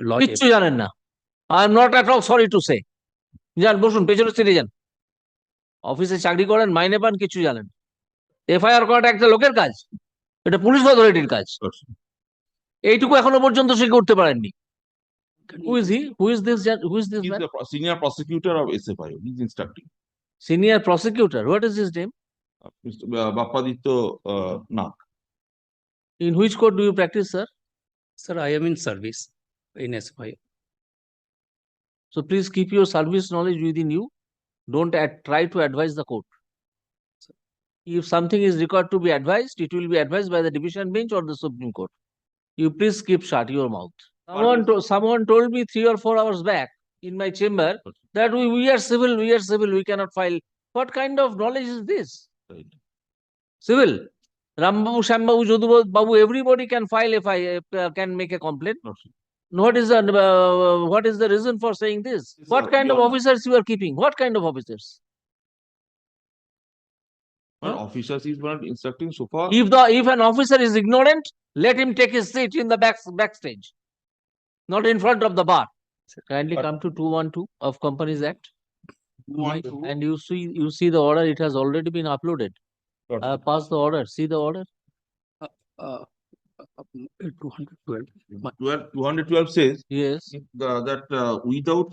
lot. কিচ্ছু জানেন না। I am not at all sorry to say. যান বসুন, পেছনের সিটে যান। অফিসে চাকরি করেন, মাইনে পান, কিছু জানেন। এফআইআর করাটা একটা লোকের কাজ, এটা পুলিশ অথরিটির কাজ। এইটুকু এখনো পর্যন্ত সে করতে পারেননি। Who is he? Who is this? Who is this He's man? the senior prosecutor of SFIO. He's instructing. Senior prosecutor. What is his name? Mr. Bappaditya Nag. In which court do you practice, sir? Sir, I am in service in SFI. So please keep your service knowledge within you. Don't try to advise the court. If something is required to be advised, it will be advised by the division bench or the Supreme Court. You please keep shut your mouth. Someone told me 3 or 4 hours back in my chamber that we are civil, we cannot file. What kind of knowledge is this? Right. Civil. Rambabu, Shambabu, Jodu Babu, everybody can file if I can make a complaint. Not sure. What is the reason for saying this? What kind of officers you are keeping? What kind of officers? But officers is not instructing so far. If an officer is ignorant, let him take his seat in the backstage, not in front of the bar. Kindly come to 212 of Companies Act. 212. And you see the order, it has already been uploaded. Pass the order. See the order. 212. 212 says Yes. that without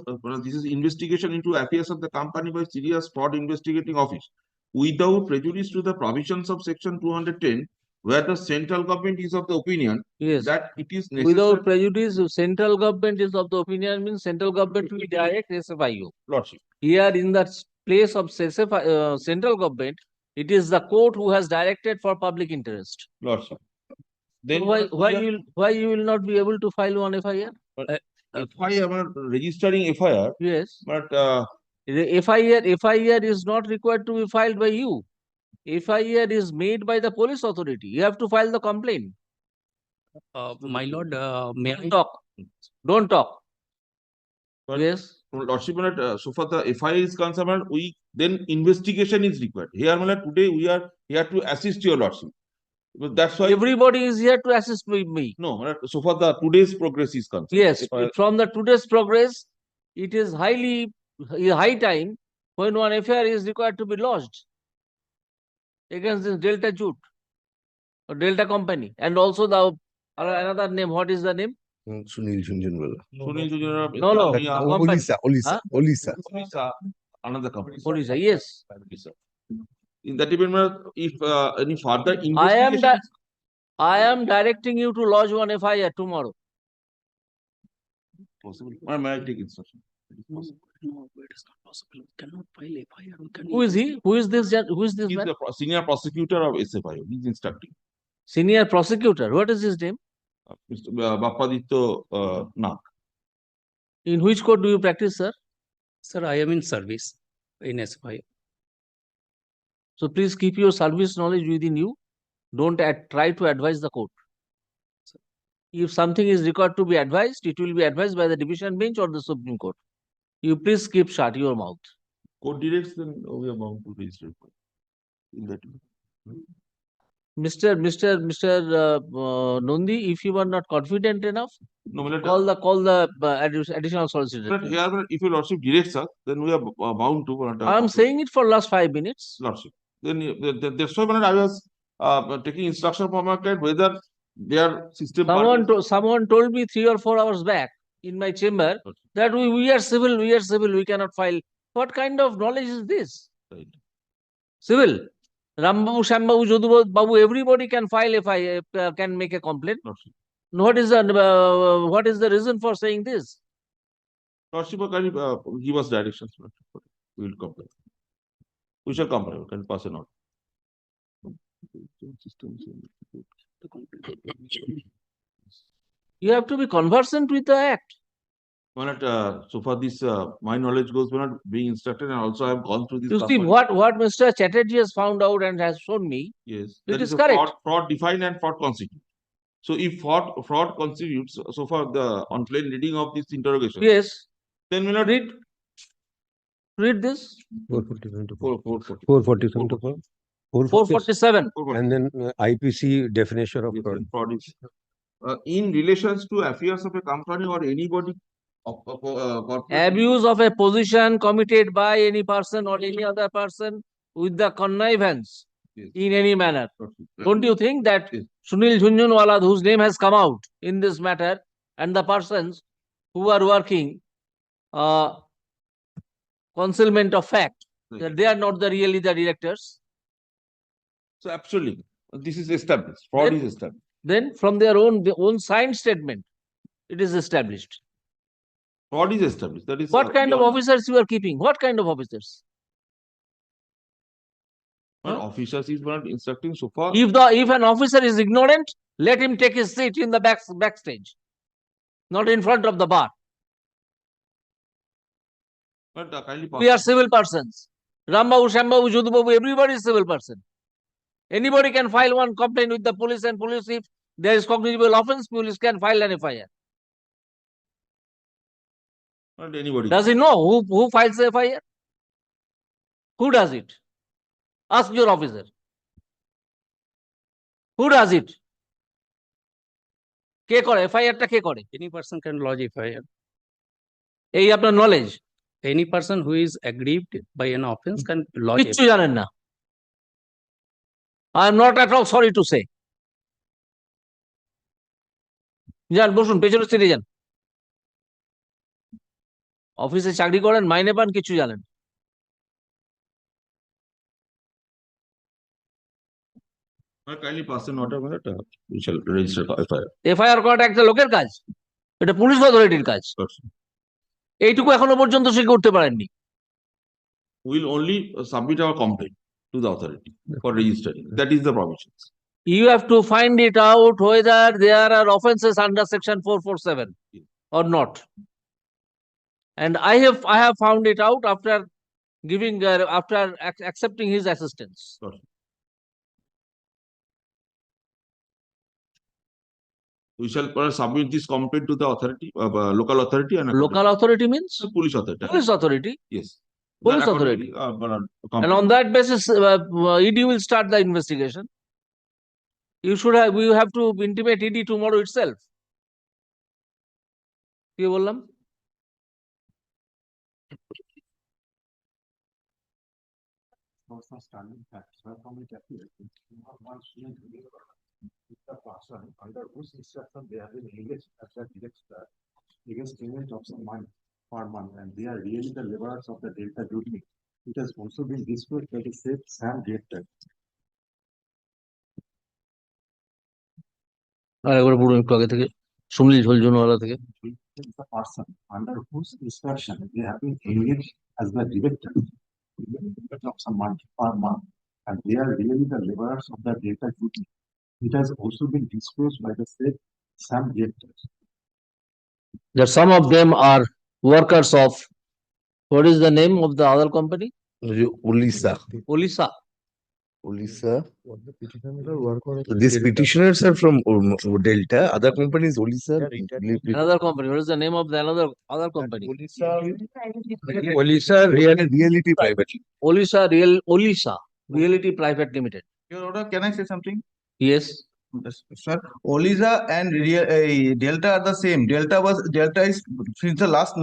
this is investigation into affairs of the company by serious fraud investigating office without prejudice to the provisions of section 210, where the central government is of the opinion Yes. that it is necessary. Without prejudice, central government is of the opinion means central government will direct SFIO. Lordship. Here in the place of central government, it is the court who has directed for public interest. Lordship. So Then why you will not be able to file one FIR? FIR registering FIR, Yes. but The FIR is not required to be filed by you. FIR is made by the police authority. You have to file the complaint. My lord, may I Talk. Don't talk. But- Yes. Lordship, so far the FIR is concerned, then investigation is required. Here, today we are here to assist your Lordship. But that's why Everybody is here to assist with me. no. So far the today's progress is concerned. Yes. FIR From the today's progress, it is high time when one FIR is required to be lodged against this Delta Jute or Delta Company, and also the another name. What is the name? Sunil Jhunjhunwala. Sunil Jhunjhunwala, No. yeah, company. Olisa. Odisha, another company. Odisha, yes. Odisha. In that event, if any further investigation I am directing you to lodge one FIR tomorrow. is possible, may I take instruction? No, it is not possible. We cannot file FIR. We cannot. Who is he? Who is this He's man? the senior prosecutor of SFIO. He's instructing. Senior prosecutor. What is his name? Mr. Bappaditya Nag. In which court do you practice, sir? Sir, I am in service in SFI. So please keep your service knowledge within you. Don't try to advise the court. If something is required to be advised, it will be advised by the division bench or the Supreme Court. You please keep shut your mouth. Court directs, then we are bound to register. In that way. Mr. Nondi, if you are not confident enough, No, but call the additional solicitor. but here, if your Lordship directs us, then we are bound to. I am saying it for last 5 minutes. Lordship. Then that's why I was taking instruction from my client whether their system. Someone told me 3 or 4 hours back in my chamber that we are civil, we cannot file. What kind of knowledge is this? Right. Civil. Rambabu, Shambabu, Jodu Babu, everybody can file if I can make a complaint. Lordship. What is the reason for saying this? Lordship, can you give us directions? We will comply. We shall comply. We can pass a note. You have to be conversant with the act. So far this my knowledge goes beyond being instructed, and also I have gone through this. You see what Mr. Chatterjee has found out and has shown me. Yes, It that is a correct. Fraud defined and fraud constitute. So if fraud constitutes, so far the on plain reading of this interrogation. Yes. Then we'll not Read this. 447 to 447. and then IPC definition of fraud. fraud is in relations to affairs of a company or anybody of corporate. Abuse of a position committed by any person or any other person with the connivance Yes. in any manner. Yeah. Don't you think that Yes. Sunil Jhunjhunwala, whose name has come out in this matter, and the persons who are working concealment of fact, Right. that they are not really the directors? So absolutely, this is established. Fraud Then- is established. Then from their own signed statement, it is established. Fraud is established. That is What kind of beyond- officers you are keeping? What kind of officers? But Huh? officers is not instructing so far. If an officer is ignorant, let him take his seat in the backstage, not in front of the bar. But kindly We are pass. civil persons. Rambabu, Shambabu, Judubabu, everybody is civil person. Anybody can file one complaint with the police, and police, if there is cognizable offense, police can file an FIR. Not anybody. Does he know who files the FIR? Who does it? Ask your officer. Who does it? কে করে FIR-টা কে করে? Any person can lodge FIR. এই আপনার knowledge? Any person who is aggrieved by an offense can lodge কিচ্ছু জানেন না। I am not at all sorry to say. যান বসুন, পেছনে সিটে যান। অফিসে চাকরি করেন, মাইনে পান, কিছু জানেন। Kindly pass an order on that. We shall register FIR. FIR করাটা একটা লোকের কাজ, এটা পুলিশ অথরিটির কাজ। এইটুকু এখনো পর্যন্ত সে করতে পারেননি। We'll only submit our complaint to the authority for registering. That is the provisions. You have to find it out whether there are offences under section 447 or not. And I have found it out after giving after accepting his assistance. Sure. We shall submit this complaint to the authority, local authority and Local authority means police authority. police authority. Yes. Police Then authority. accordingly, And on that basis, ED will start the investigation. We have to intimate ED tomorrow itself. কি বললাম? The person under whose instruction they have been engaged as a director against payment of some money per month, and they are really the laborers of the Delta duty. It has also been disclosed by the said Sam director. আর একবার পুরো একটু আগে থেকে সুনীল ঝোলঝুনওয়ালা থেকে। The person under whose instruction they have been engaged as the director of some money per month, and they are really the laborers of the Delta duty. It has also been disclosed by the said Sam director. That some of them are workers of, what is the name of the other company? Olisa. Olisa. Olisa. These petitioners are from Delta. Other companies, Olisa. Another company. What is the name of the other company? Olisa Reality Private. Olisa Reality Private Limited. Your Honor, can I say something? Yes. Yes, sir, Olisa and Delta are the same. Delta is since the last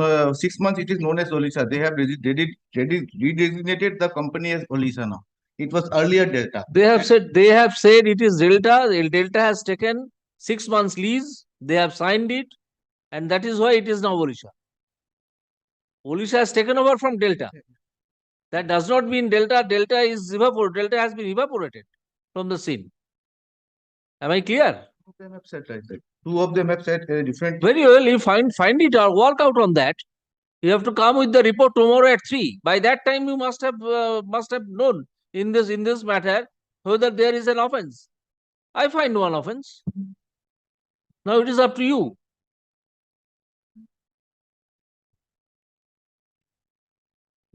6 months. It is known as Olisa. They have redesignated the company as Olisa now. It was earlier Delta. They have said it is Delta. Delta has taken 6 months lease. They have signed it, and that is why it is now Olisa. Olisa has taken over from Delta. That does not mean Delta is evaporated. Delta has been evaporated from the scene. Am I clear? Two of them have said like that. Two of them have said different. Very well. You find it or work out on that. You have to come with the report tomorrow at 3. By that time, you must have known in this matter whether there is an offense. I find one offense. Now it is up to you.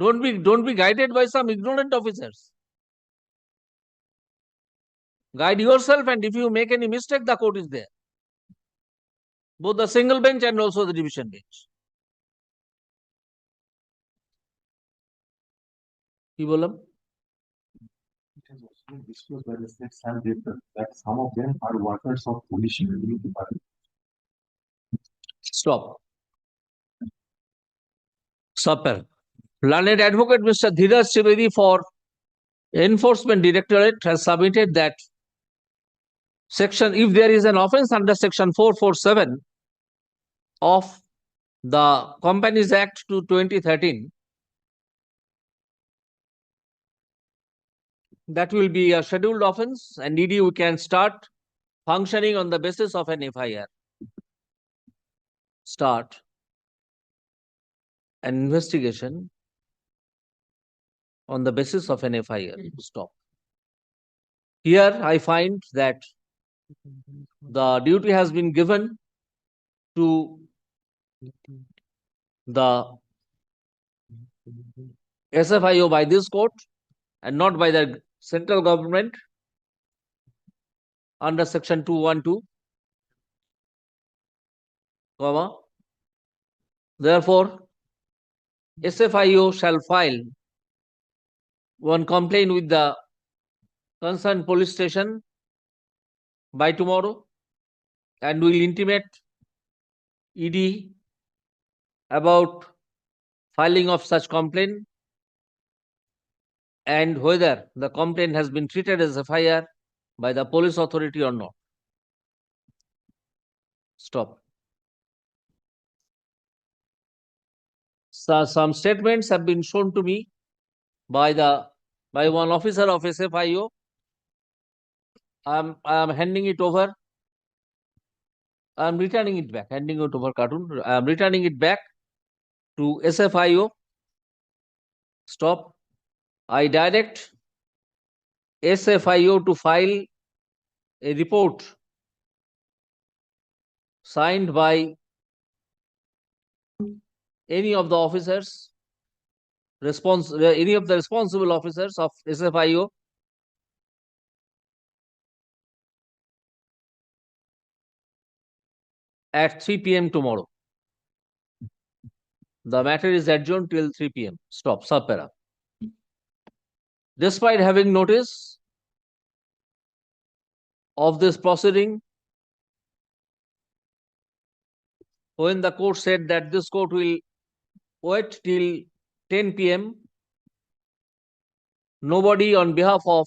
Don't be guided by some ignorant officers. Guide yourself, and if you make any mistake, the court is there. Both the single bench and also the division bench. কি বললাম? It has also been disclosed by the said Sam director that some of them are workers of police. Stop. Super. Learned advocate Mr. Dheeraj Trivedi for Enforcement Directorate has submitted that if there is an offence under section 447 of the Companies Act to 2013, that will be a scheduled offence, and ED can start functioning on the basis of an FIR. Start an investigation on the basis of an FIR. Stop. Here I find that the duty has been given to the SFIO by this court and not by the central government under section 212, comma. Therefore, SFIO shall file one complaint with the concerned police station by tomorrow and will intimate ED about filing of such complaint and whether the complaint has been treated as FIR by the police authority or not. Stop. So some statements have been shown to me by one officer of SFIO. I am handing it over. I am returning it back. Handing it over, cartoon. I am returning it back to SFIO. Stop. I direct SFIO to file a report signed by any of the officers, any of the responsible officers of SFIO at 3 p.m. tomorrow. The matter is adjourned till 3 p.m. Stop. Subpara. Despite having notice of this proceeding, when the court said that this court will wait till 10 p.m., nobody on behalf of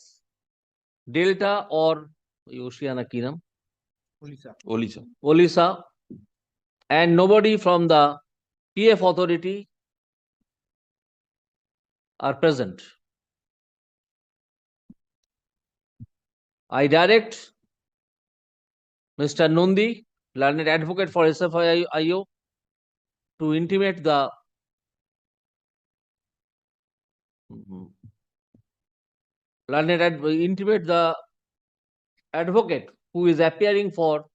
Delta or Oceana Kinam, Olisa, and nobody from the PF authority are present. I direct Mr. Nundi, learned advocate for SFIO, to intimate the advocate who is appearing for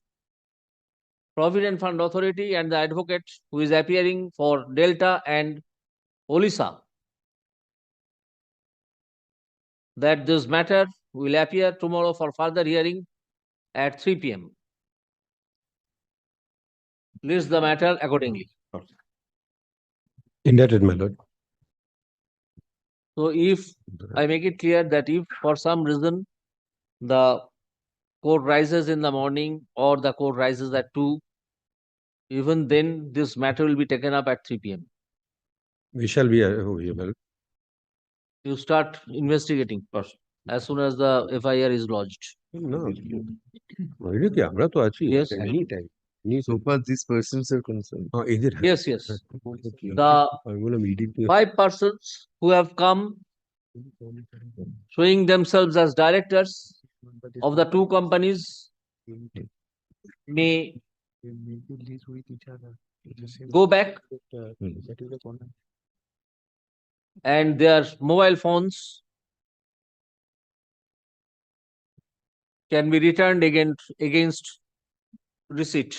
Provident Fund Authority and the advocate who is appearing for Delta and Olisa that this matter will appear tomorrow for further hearing at 3 p.m. List the matter accordingly. Indebted, my lord. So if I make it clear that if for some reason the court rises in the morning or the court rises at 2, even then this matter will be taken up at 3 p.m. We shall be available. You start investigating first as soon as the FIR is lodged. No. Yes. Anytime. So far, these persons are concerned. Yes, yes. The 5 persons who have come showing themselves as directors of the 2 companies may go back and their mobile phones can be returned against receipt.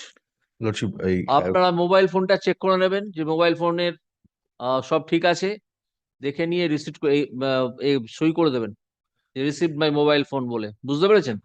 Lordship, I have আপনারা mobile ফোনটা check করে নেবেন যে mobile ফোনের সব ঠিক আছে, দেখে নিয়ে রিসিট সই করে দেবেন রিসিভড মাই মোবাইল ফোন বলে। বুঝতে পেরেছেন?